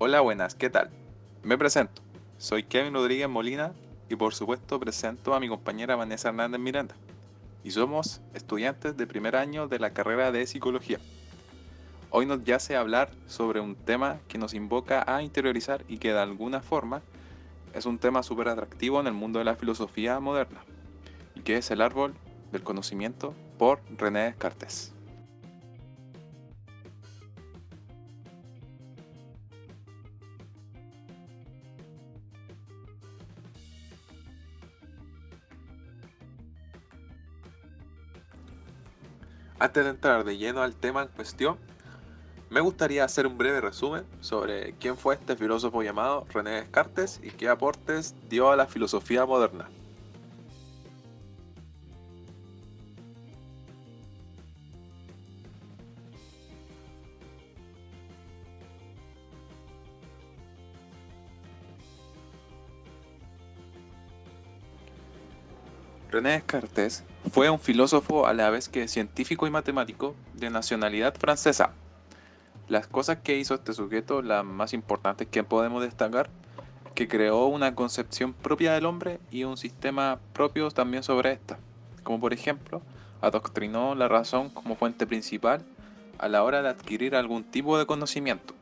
Hola, buenas, ¿qué tal? Me presento. Soy Kevin Rodríguez Molina y por supuesto presento a mi compañera Vanessa Hernández Miranda. Y somos estudiantes de primer año de la carrera de Psicología. Hoy nos yace hablar sobre un tema que nos invoca a interiorizar y que de alguna forma es un tema súper atractivo en el mundo de la filosofía moderna, y que es el árbol del conocimiento por René Descartes. Antes de entrar de lleno al tema en cuestión, me gustaría hacer un breve resumen sobre quién fue este filósofo llamado René Descartes y qué aportes dio a la filosofía moderna. René Descartes fue un filósofo a la vez que científico y matemático de nacionalidad francesa. Las cosas que hizo este sujeto, las más importantes que podemos destacar, que creó una concepción propia del hombre y un sistema propio también sobre esta, como por ejemplo, adoctrinó la razón como fuente principal a la hora de adquirir algún tipo de conocimiento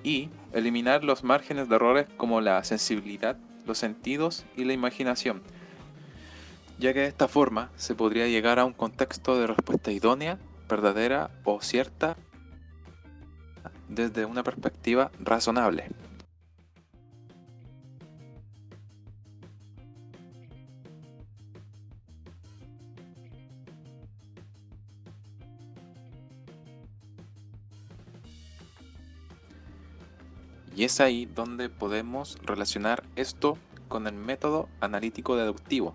y eliminar los márgenes de errores como la sensibilidad, los sentidos y la imaginación, ya que de esta forma se podría llegar a un contexto de respuesta idónea, verdadera o cierta desde una perspectiva razonable. Y es ahí donde podemos relacionar esto con el método analítico deductivo,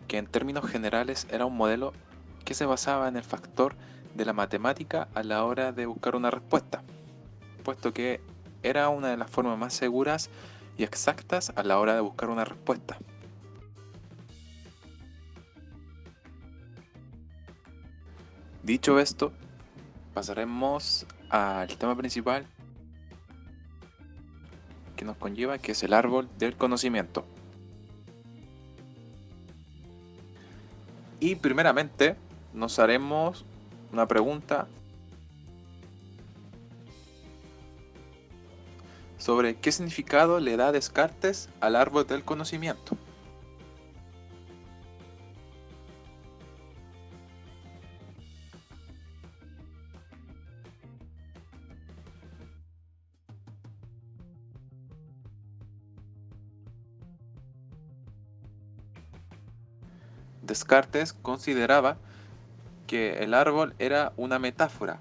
que en términos generales era un modelo que se basaba en el factor de la matemática a la hora de buscar una respuesta, puesto que era una de las formas más seguras y exactas a la hora de buscar una respuesta. Dicho esto, pasaremos al tema principal que nos conlleva, que es el árbol del conocimiento. Y primeramente nos haremos una pregunta sobre qué significado le da Descartes al árbol del conocimiento. Descartes consideraba que el árbol era una metáfora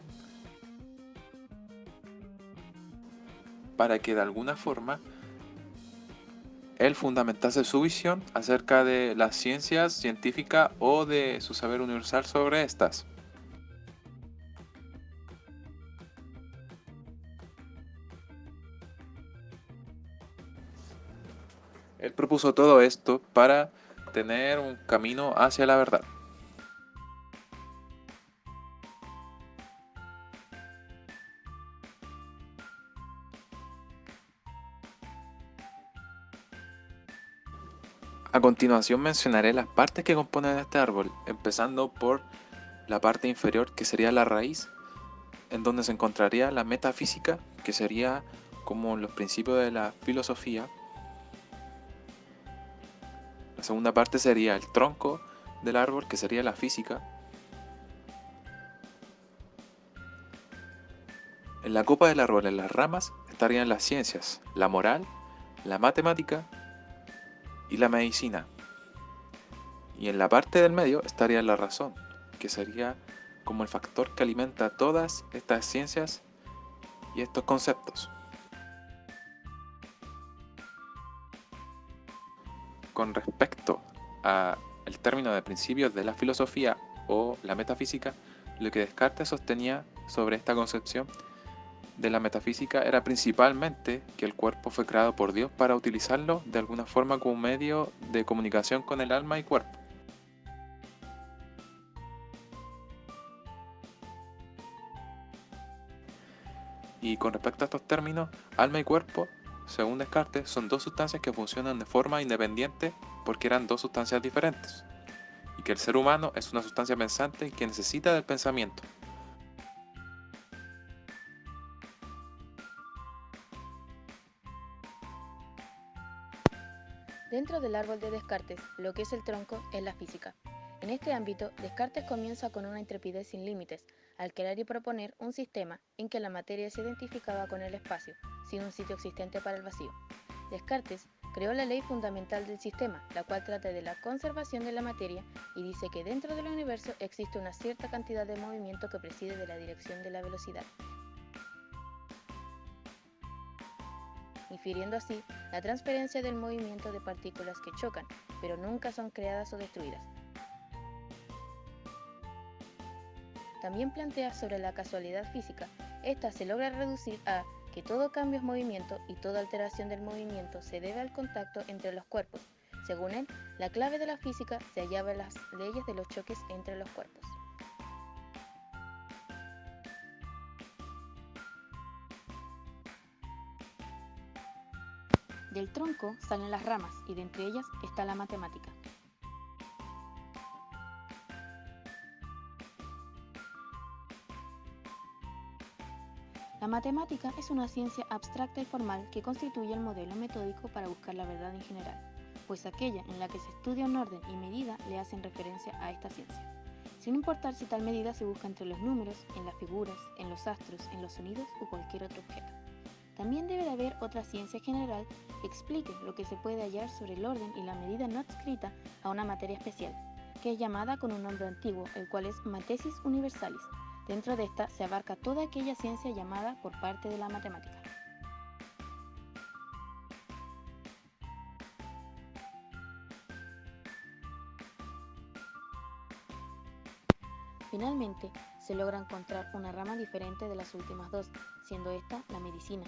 para que de alguna forma él fundamentase su visión acerca de las ciencias científicas o de su saber universal sobre estas. Él propuso todo esto para tener un camino hacia la verdad. A continuación mencionaré las partes que componen este árbol, empezando por la parte inferior, que sería la raíz, en donde se encontraría la metafísica, que sería como los principios de la filosofía. La segunda parte sería el tronco del árbol, que sería la física. En la copa del árbol, en las ramas, estarían las ciencias, la moral, la matemática y la medicina. Y en la parte del medio estaría la razón, que sería como el factor que alimenta todas estas ciencias y estos conceptos. Con respecto al término de principios de la filosofía o la metafísica, lo que Descartes sostenía sobre esta concepción de la metafísica era principalmente que el cuerpo fue creado por Dios para utilizarlo de alguna forma como medio de comunicación con el alma y cuerpo. Y con respecto a estos términos, alma y cuerpo, según Descartes, son dos sustancias que funcionan de forma independiente porque eran dos sustancias diferentes, y que el ser humano es una sustancia pensante que necesita del pensamiento. Dentro del árbol de Descartes, lo que es el tronco es la física. En este ámbito, Descartes comienza con una intrepidez sin límites, al crear y proponer un sistema en que la materia se identificaba con el espacio, sin un sitio existente para el vacío. Descartes creó la ley fundamental del sistema, la cual trata de la conservación de la materia y dice que dentro del universo existe una cierta cantidad de movimiento que preside de la dirección de la velocidad, infiriendo así la transferencia del movimiento de partículas que chocan, pero nunca son creadas o destruidas. También plantea sobre la casualidad física. Esta se logra reducir a que todo cambio es movimiento y toda alteración del movimiento se debe al contacto entre los cuerpos. Según él, la clave de la física se hallaba en las leyes de los choques entre los cuerpos. Del tronco salen las ramas y de entre ellas está la matemática. La matemática es una ciencia abstracta y formal que constituye el modelo metódico para buscar la verdad en general, pues aquella en la que se estudia un orden y medida le hacen referencia a esta ciencia, sin importar si tal medida se busca entre los números, en las figuras, en los astros, en los sonidos o cualquier otro objeto. También debe de haber otra ciencia general que explique lo que se puede hallar sobre el orden y la medida no adscrita a una materia especial, que es llamada con un nombre antiguo, el cual es Matesis Universalis. Dentro de esta se abarca toda aquella ciencia llamada por parte de la matemática. Finalmente, se logra encontrar una rama diferente de las últimas dos, siendo esta la medicina.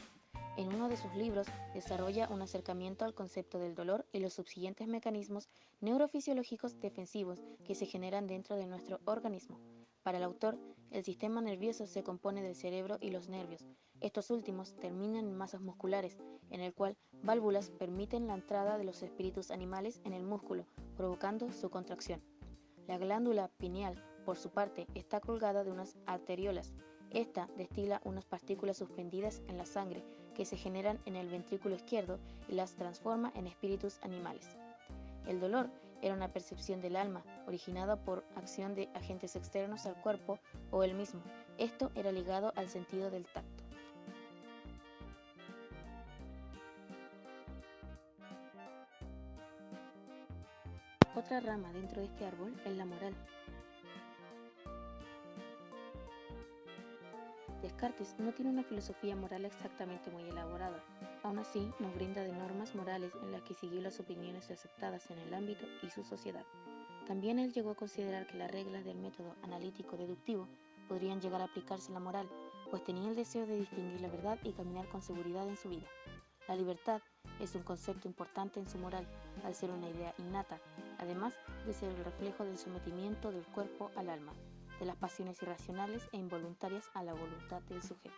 En uno de sus libros desarrolla un acercamiento al concepto del dolor y los subsiguientes mecanismos neurofisiológicos defensivos que se generan dentro de nuestro organismo. Para el autor, el sistema nervioso se compone del cerebro y los nervios. Estos últimos terminan en masas musculares, en el cual válvulas permiten la entrada de los espíritus animales en el músculo, provocando su contracción. La glándula pineal, por su parte, está colgada de unas arteriolas. Esta destila unas partículas suspendidas en la sangre que se generan en el ventrículo izquierdo y las transforma en espíritus animales. El dolor era una percepción del alma, originada por acción de agentes externos al cuerpo o el mismo. Esto era ligado al sentido del tacto. Otra rama dentro de este árbol es la moral. Descartes no tiene una filosofía moral exactamente muy elaborada. Aún así, nos brinda de normas morales en las que siguió las opiniones aceptadas en el ámbito y su sociedad. También él llegó a considerar que las reglas del método analítico-deductivo podrían llegar a aplicarse a la moral, pues tenía el deseo de distinguir la verdad y caminar con seguridad en su vida. La libertad es un concepto importante en su moral, al ser una idea innata, además de ser el reflejo del sometimiento del cuerpo al alma, de las pasiones irracionales e involuntarias a la voluntad del sujeto.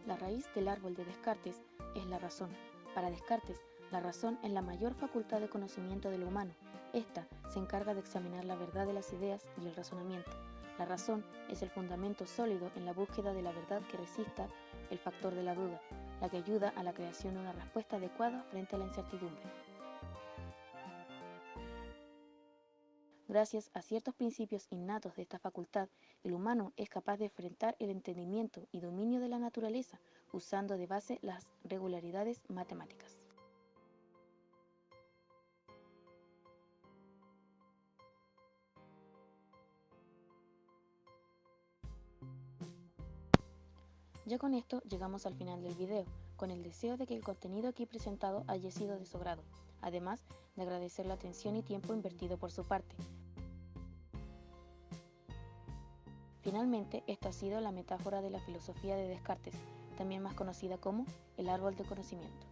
La raíz del árbol de Descartes es la razón. Para Descartes, la razón es la mayor facultad de conocimiento del humano. Esta se encarga de examinar la verdad de las ideas y el razonamiento. La razón es el fundamento sólido en la búsqueda de la verdad que resista el factor de la duda, la que ayuda a la creación de una respuesta adecuada frente a la incertidumbre. Gracias a ciertos principios innatos de esta facultad, el humano es capaz de enfrentar el entendimiento y dominio de la naturaleza usando de base las regularidades matemáticas. Ya con esto llegamos al final del video, con el deseo de que el contenido aquí presentado haya sido de su agrado, además de agradecer la atención y tiempo invertido por su parte. Finalmente, esta ha sido la metáfora de la filosofía de Descartes, también más conocida como el árbol de conocimiento.